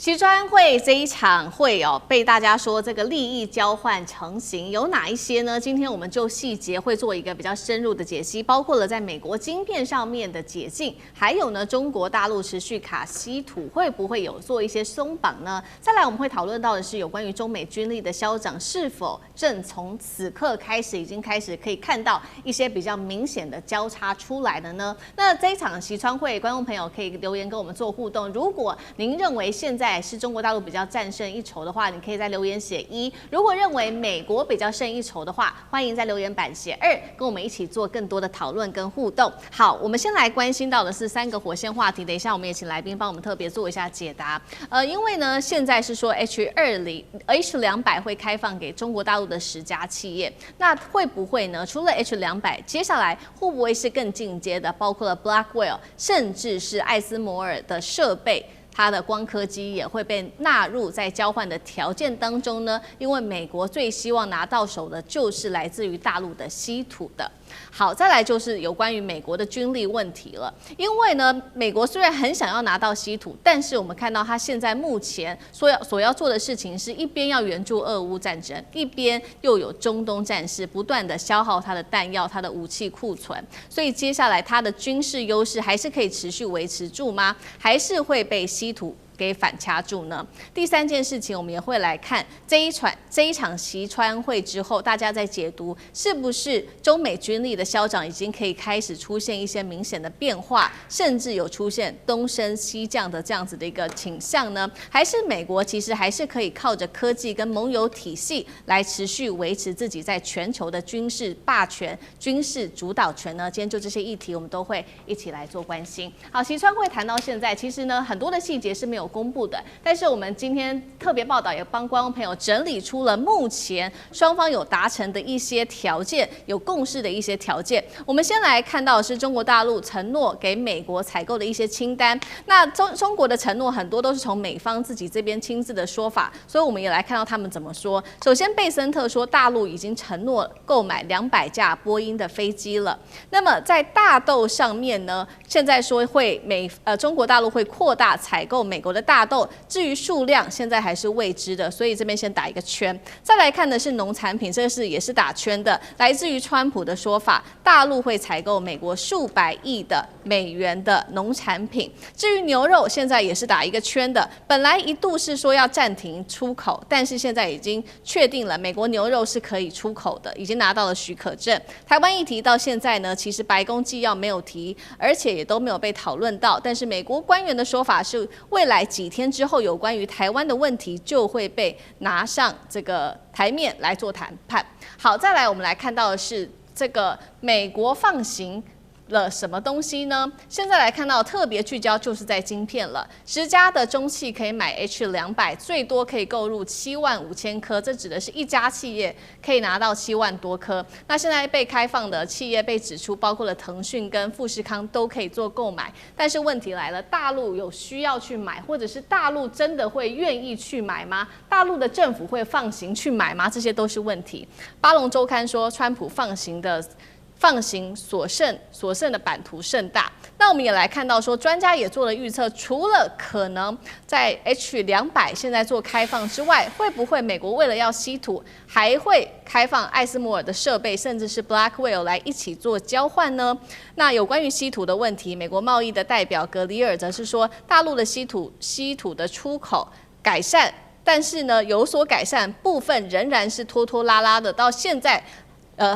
习专会这一场会被大家说这个利益交换成型，有哪一些呢？今天我们就细节会做一个比较深入的解析，包括了在美国晶片上面的解禁，还有呢中国大陆持续卡稀土，会不会有做一些松绑呢？再来我们会讨论到的是有关于中美军力的消长是否正从此刻开始已经开始可以看到一些比较明显的交叉出来的呢？那这一场习川会，观众朋友可以留言跟我们做互动。如果您认为现在是中国大陆比较战胜一筹的话，你可以在留言写1；如果认为美国比较胜一筹的话，欢迎在留言板写2，跟我们一起做更多的讨论跟互动。好，我们先来关心到的是3个火线话题，等一下我们也请来宾帮我们特别做一下解答。因为呢，现在是说 H200会开放给中国大陆的10家企业，那会不会呢？除了 H200，接下来会不会是更进阶的，包括了 Blackwell， 甚至是艾斯摩尔的设备？它的光刻机也会被纳入在交换的条件当中呢，因为美国最希望拿到手的就是来自于大陆的稀土的。好，再来就是有关于美国的军力问题了。因为呢，美国虽然很想要拿到稀土，但是我们看到它现在目前所要做的事情是一边要援助俄乌战争，一边又有中东战事不断的消耗它的弹药、它的武器库存，所以接下来它的军事优势还是可以持续维持住吗？还是会被稀土给反掐住呢？第3件事情，我们也会来看这一场习川会之后，大家在解读是不是中美军力的消长已经可以开始出现一些明显的变化，甚至有出现东升西降的这样子的一个倾向呢？还是美国其实还是可以靠着科技跟盟友体系来持续维持自己在全球的军事霸权、军事主导权呢？今天就这些议题，我们都会一起来做关心。好，习川会谈到现在，其实呢很多的细节是没有公布的，但是我们今天特别报道也帮观众朋友整理出了目前双方有达成的一些条件，有共识的一些条件。我们先来看到的是中国大陆承诺给美国采购的一些清单。那中国的承诺很多都是从美方自己这边亲自的说法，所以我们也来看到他们怎么说。首先，贝森特说大陆已经承诺购买200架波音的飞机了。那么在大豆上面呢，现在说中国大陆会扩大采购美国的大豆，至于数量现在还是未知的，所以这边先打一个圈。再来看的是农产品，这个也是打圈的，来自于川普的说法，大陆会采购美国数百亿的美元的农产品。至于牛肉，现在也是打一个圈的，本来一度是说要暂停出口，但是现在已经确定了美国牛肉是可以出口的，已经拿到了许可证。台湾议题到现在呢，其实白宫纪要没有提，而且也都没有被讨论到，但是美国官员的说法是未来几天之后，有关于台湾的问题就会被拿上这个台面来做谈判。好，再来我们来看到的是这个美国放行了什么东西呢？现在来看到特别聚焦就是在晶片了。10家的中企可以买 H200，最多可以购入75000颗，这指的是一家企业可以拿到7万多颗。那现在被开放的企业被指出，包括了腾讯跟富士康都可以做购买。但是问题来了，大陆有需要去买，或者是大陆真的会愿意去买吗？大陆的政府会放行去买吗？这些都是问题。巴龙周刊说，川普放行所剩的版图甚大。那我们也来看到说，专家也做了预测，除了可能在 H200现在做开放之外，会不会美国为了要稀土，还会开放艾斯摩尔的设备，甚至是 Blackwell 来一起做交换呢？那有关于稀土的问题，美国贸易的代表格里尔则是说，大陆的稀土的出口改善，但是呢有所改善，部分仍然是拖拖拉拉的，到现在。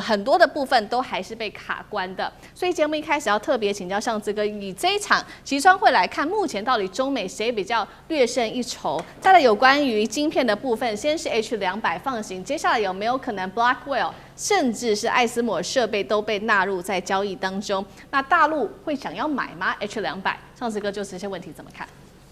很多的部分都还是被卡关的，所以节目一开始要特别请教上志哥，以这一场习川会来看，目前到底中美谁比较略胜一筹？再来有关于晶片的部分，先是 H200放行，接下来有没有可能 Blackwell 甚至是艾斯摩尔设备都被纳入在交易当中？那大陆会想要买吗 ？H200，上志哥就这些问题怎么看？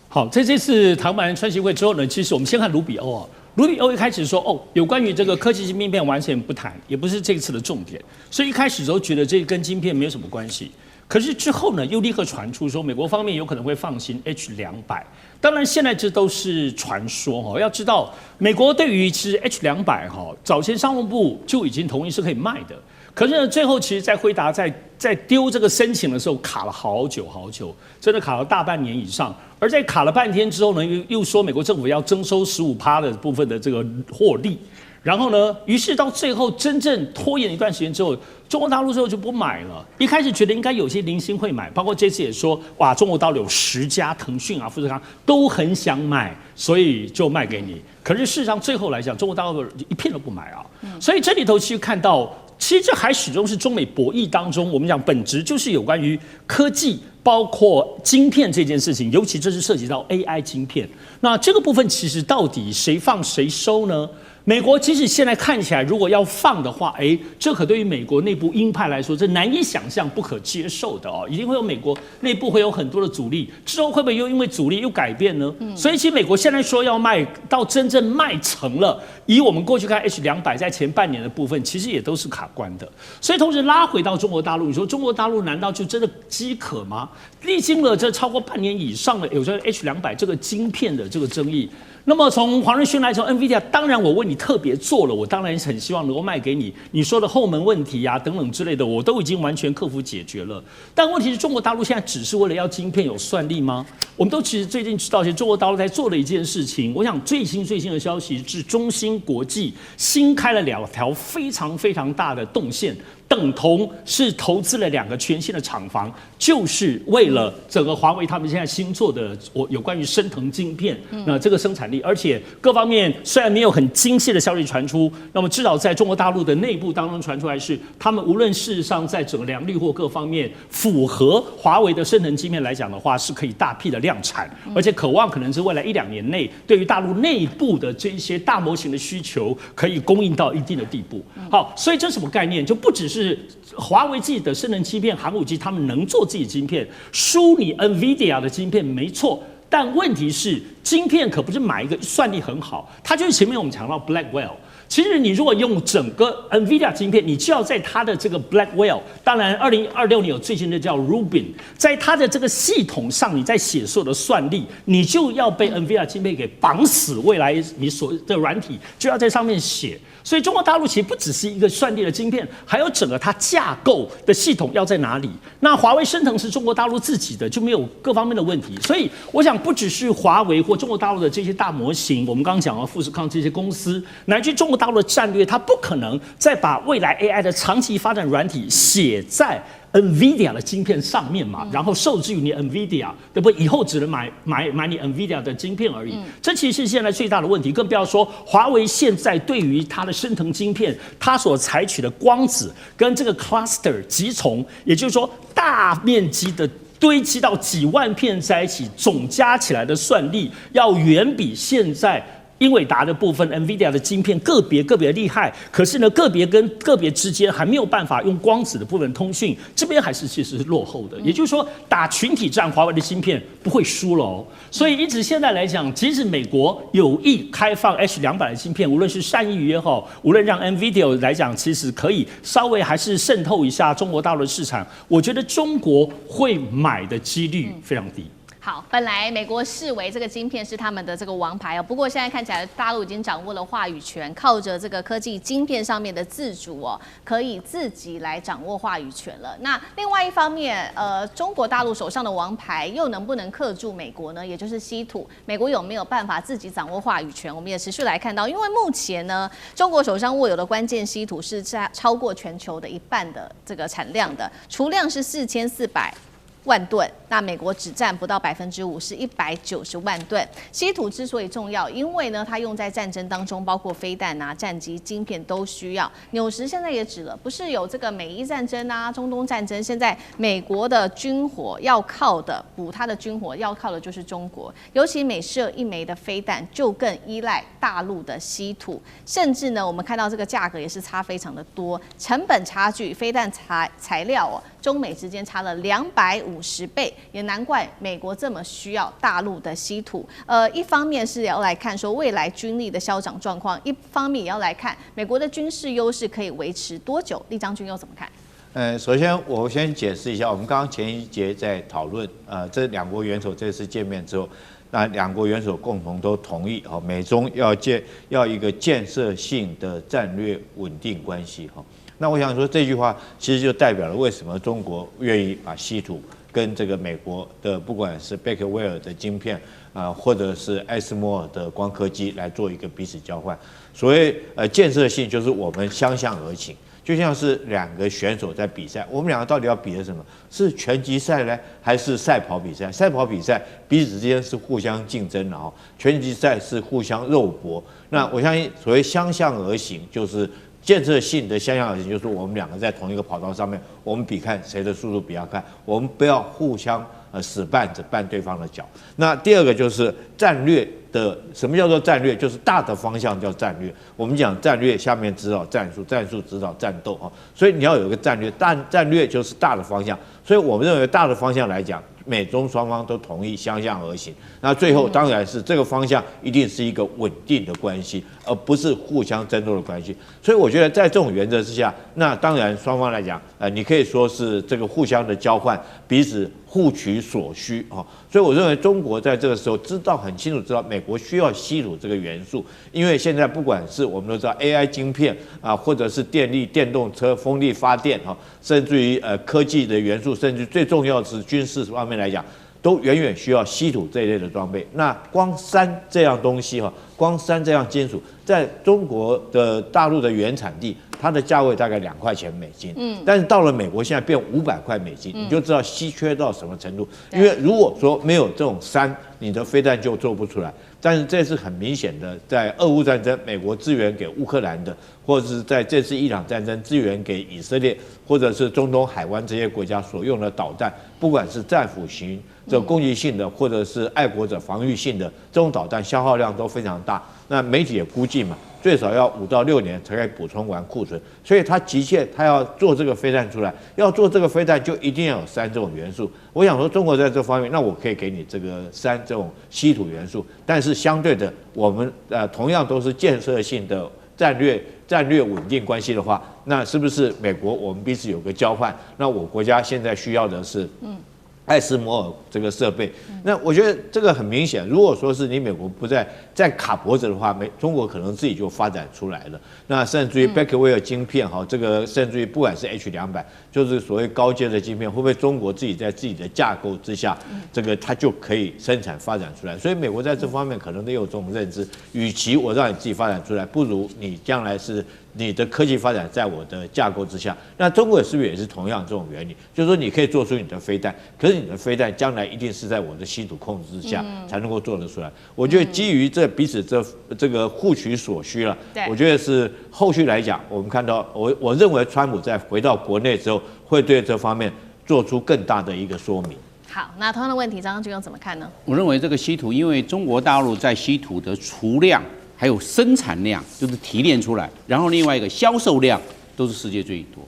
好，在这次谈完川习会之后呢，其实我们先看卢比欧啊。卢比欧一开始说，有关于这个科技晶片完全不谈，也不是这次的重点，所以一开始都觉得这跟晶片没有什么关系。可是之后呢，又立刻传出说美国方面有可能会放行 H200。当然，现在这都是传说哈。要知道，美国对于其实 H200早前商务部就已经同意是可以卖的。可是呢，最后其实在辉达在在丢这个申请的时候卡了好久好久，真的卡了大半年以上。而在卡了半天之后呢，又说美国政府要征收15%的部分的这个获利。然后呢，于是到最后真正拖延一段时间之后，中国大陆之后就不买了。一开始觉得应该有些零星会买，包括这次也说，哇，中国大陆有10家，腾讯啊、富士康都很想买，所以就卖给你。可是事实上最后来讲，中国大陆一片都不买啊。所以这里头其实看到，其实这还始终是中美博弈当中，我们讲本质就是有关于科技。包括晶片这件事情，尤其这是涉及到 AI 晶片。那这个部分其实到底谁放谁收呢？美国即使现在看起来，如果要放的话，这可对于美国内部鹰派来说，这难以想象、不可接受的哦，一定会有美国内部会有很多的阻力，之后会不会又因为阻力又改变呢？所以其实美国现在说要卖，到真正卖成了，以我们过去看 H200在前半年的部分，其实也都是卡关的。所以同时拉回到中国大陆，你说中国大陆难道就真的饥渴吗？历经了这超过半年以上的有这 H200这个晶片的这个争议。那么从黄仁勋来说 ，NVIDIA 当然我为你特别做了，我当然很希望能够卖给你。你说的后门问题啊等等之类的，我都已经完全克服解决了。但问题是中国大陆现在只是为了要晶片有算力吗？我们都其实最近知道，其实中国大陆在做的一件事情，我想最新的消息是中芯国际新开了2条非常大的动线。等同是投资了2个全新的厂房，就是为了整个华为他们现在新做的有关于升腾晶片，那这个生产力，而且各方面虽然没有很精细的消息传出，那么至少在中国大陆的内部当中传出来是，他们无论事实上在整个良率或各方面符合华为的升腾晶片来讲的话，是可以大批的量产，而且渴望可能是未来1-2年内对于大陆内部的这些大模型的需求可以供应到一定的地步。好，所以这是什么概念？就不只是华为自己的升腾晶片、寒武纪，他们能做自己晶片，输你 NVIDIA 的晶片没错，但问题是晶片可不是买一个算力很好，它就是前面我们讲到 Blackwell。其实你如果用整个 NVIDIA 晶片，你就要在它的这个 Blackwell， 当然2026年有最新的叫 Rubin， 在它的这个系统上，你在写所有的算力，你就要被 NVIDIA 晶片给绑死，未来你所的软体就要在上面写。所以中国大陆其实不只是一个算力的晶片，还有整个它架构的系统要在哪里。那华为升腾是中国大陆自己的，就没有各方面的问题。所以我想，不只是华为或中国大陆的这些大模型，我们刚刚讲到富士康这些公司，乃至中国大陆的战略，它不可能再把未来 AI 的长期发展软体写在NVIDIA 的晶片上面嘛，然后受制于你 NVIDIA， 对不对？以后只能买你 NVIDIA 的晶片而已。这其实是现在最大的问题，更不要说华为现在对于它的升腾晶片，它所采取的光子跟这个 cluster 集成，也就是说大面积的堆积到几万片在一起，总加起来的算力要远比现在英伟达的部分 NVIDIA 的晶片个别厉害，可是呢，个别跟个别之间还没有办法用光子的部分通讯，这边还是其实是落后的。也就是说，打群体战，华为的晶片不会输了哦。所以，一直现在来讲，即使美国有意开放 H200的晶片，无论是善意也好，无论让 NVIDIA 来讲，其实可以稍微还是渗透一下中国大陆的市场，我觉得中国会买的几率非常低。好，本来美国视为这个晶片是他们的这个王牌哦，不过现在看起来大陆已经掌握了话语权，靠着这个科技晶片上面的自主哦，可以自己来掌握话语权了。那另外一方面，中国大陆手上的王牌又能不能克住美国呢？也就是稀土，美国有没有办法自己掌握话语权？我们也持续来看到，因为目前呢，中国手上握有的关键稀土是超过全球的1半的这个产量的，储量是4400万吨，那美国只占不到5%，是190万吨。稀土之所以重要，因为呢，它用在战争当中，包括飞弹啊、战机、晶片都需要。纽时现在也指了，不是有这个美伊战争啊、中东战争，现在美国的军火要靠的，补它的军火要靠的就是中国。尤其每射1枚的飞弹，就更依赖大陆的稀土。甚至呢，我们看到这个价格也是差非常的多，成本差距，飞弹材料哦，中美之间差了250倍，也难怪美国这么需要大陆的稀土。一方面是要来看说未来军力的消长状况，一方面也要来看美国的军事优势可以维持多久。厉将军又怎么看？首先我先解释一下，我们刚刚前一节在讨论，这2国元首这次见面之后，那2国元首共同都同意，美中要一个建设性的战略稳定关系，那我想说这句话其实就代表了为什么中国愿意把稀土跟这个美国的不管是贝克威尔的晶片或者是艾斯摩尔的光刻机来做一个彼此交换。所谓建设性，就是我们相向而行。就像是两个选手在比赛，我们两个到底要比的什么？是拳击赛呢，还是赛跑比赛？赛跑比赛彼此之间是互相竞争的哦，拳击赛是互相肉搏。那我相信所谓相向而行，就是建设性的相向而行，就是我们两个在同一个跑道上面，我们比看谁的速度比较快，我们不要互相死绊着绊对方的脚。那第二个就是战略的，什么叫做战略？就是大的方向叫战略。我们讲战略，下面指导战术，战术指导战斗啊。所以你要有一个战略，战略就是大的方向。所以我们认为大的方向来讲，美中双方都同意相向而行。那最后当然是这个方向一定是一个稳定的关系，而不是互相争斗的关系。所以我觉得在这种原则之下，那当然双方来讲，你可以说是这个互相的交换，彼此互取所需啊。所以我认为中国在这个时候很清楚知道美国需要稀土这个元素，因为现在不管是我们都知道 AI 晶片或者是电力、电动车、风力发电甚至于科技的元素，甚至最重要的是军事方面来讲，都远远需要稀土这一类的装备。那光钧这样东西光钧这样金属，在中国的大陆的原产地，它的价位大概2块钱美金，但是到了美国现在变500块美金，你就知道稀缺到什么程度。因为如果说没有这种钧，你的飞弹就做不出来。但是这是很明显的，在俄乌战争，美国支援给乌克兰的，或者是在这次伊朗战争支援给以色列，或者是中东海湾这些国家所用的导弹，不管是战斧型这攻击性的，或者是爱国者防御性的，这种导弹消耗量都非常大。那媒体也估计嘛，最少要5到6年才可以补充完库存，所以他急切他要做这个飞弹出来，要做这个飞弹就一定要有钧这种元素。我想说中国在这方面，那我可以给你这个钧这种稀土元素，但是相对的，我们同样都是建设性的战略稳定关系的话，那是不是美国我们彼此有个交换？那我国家现在需要的是艾斯摩尔这个设备，那我觉得这个很明显。如果说是你美国不再卡脖子的话，中国可能自己就发展出来了。那甚至于贝克威尔晶片这个甚至于不管是 H200，就是所谓高阶的晶片，会不会中国自己在自己的架构之下，这个它就可以生产发展出来？所以美国在这方面可能都有这种认知，与其我让你自己发展出来，不如你将来是你的科技发展在我的架构之下。那中国是不是也是同样这种原理？就是说你可以做出你的飞弹，可是你的飞弹将来一定是在我的稀土控制之下才能够做得出来。我觉得基于这彼此这个互取所需了，我觉得是后续来讲，我们看到我认为川普在回到国内之后，会对这方面做出更大的一个说明。好，那同样的问题，张将军又怎么看呢？我认为这个稀土，因为中国大陆在稀土的储量还有生产量，就是提炼出来，然后另外一个销售量都是世界最多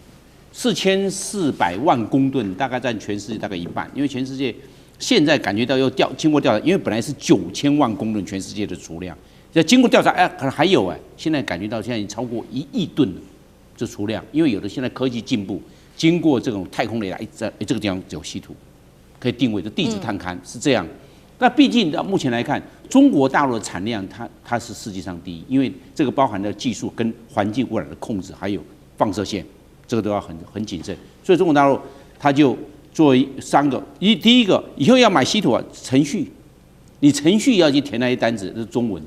，4400万公吨，大概占全世界大概1半。因为全世界现在感觉到又经过调查，因为本来是9000万公吨全世界的储量，要经过调查，可能还有现在感觉到现在已经超过1亿吨了，这储量。因为有的现在科技进步，经过这种太空雷达，这个地方有稀土，可以定位的地质探勘是这样。那毕竟到目前来看，中国大陆的产量它是世界上第一，因为这个包含了技术跟环境污染的控制，还有放射线，这个都要很谨慎。所以中国大陆它就做3个，第一个以后要买稀土程序，你程序要去填那些单子，这是中文，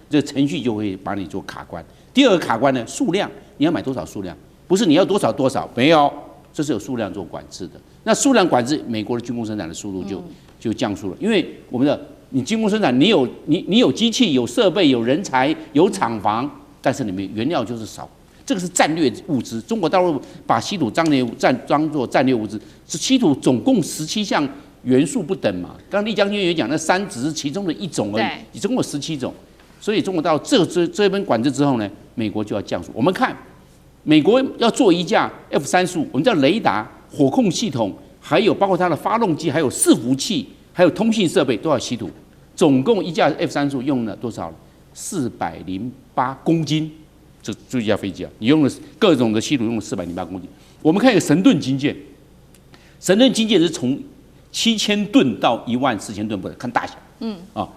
这个程序就会把你做卡关。第2个卡关呢，数量，你要买多少数量，不是你要多少，没有，这是有数量做管制的。那数量管制，美国的军工生产的速度就降速了，因为你军工生产，你有机器、有设备、有人才、有厂房，但是你们原料就是少，这个是战略物资。中国大陆把稀土当作战略物资，稀土总共17项元素不等嘛。刚刚厉将军也讲，那钧只是其中的一种而已，你总共有17种。所以中国大陆这边管制之后呢，美国就要降速。我们看美国要做一架 F-35，我们叫雷达、火控系统，还有包括它的发动机，还有伺服器，还有通信设备都要稀土。总共一架 F-35用了多少？408公斤，这一架飞机你用了各种的稀土，用了408公斤。我们看一个神盾军舰，神盾军舰是从7000吨到14000吨不等，看大小。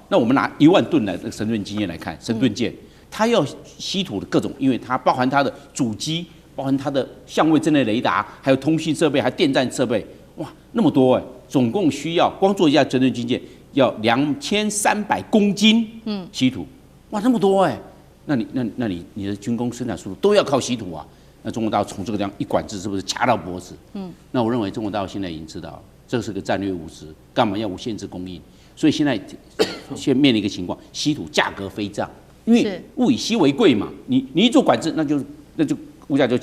那我们拿1万吨来这个神盾军舰来看，神盾舰它要稀土的各种，因为它包含它的主机，包含它的相位阵列雷达，还有通讯设备，还有电站设备，哇，那么多总共需要光做一架针对军舰要2300公斤稀土，哇，那么多那你的军工生产速度都要靠稀土啊。那中国大陆从这个地方一管制，是不是掐到脖子？那我认为中国大陆现在已经知道，这是个战略物资，干嘛要无限制供应？所以现在面临一个情况，稀土价格飞涨，因为物以稀为贵嘛。你一做管制，那就物价就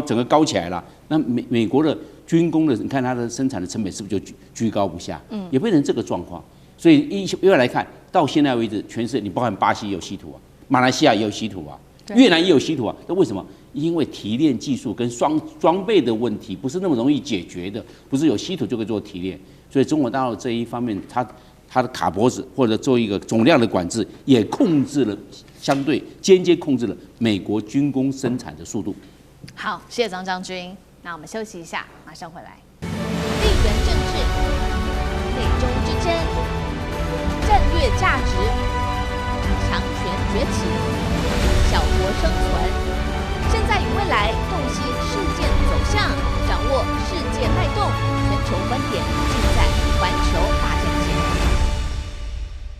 整个高起来了。那美国的军工的，你看它的生产的成本是不是就居高不下？也变成这个状况。所以因为来看到现在为止，全世界你包含巴西也有稀土啊，马来西亚也有稀土啊，越南也有稀土啊。那为什么？因为提炼技术跟装备的问题不是那么容易解决的，不是有稀土就可以做提炼。所以中国大陆这一方面，它的卡脖子或者做一个总量的管制，也控制了相对间接控制了美国军工生产的速度。好，谢谢张将军。那我们休息一下，马上回来。地缘政治、内中之争、战略价值、强权崛起、小国生存，现在与未来洞悉事件走向，掌握世界脉动，全球观点。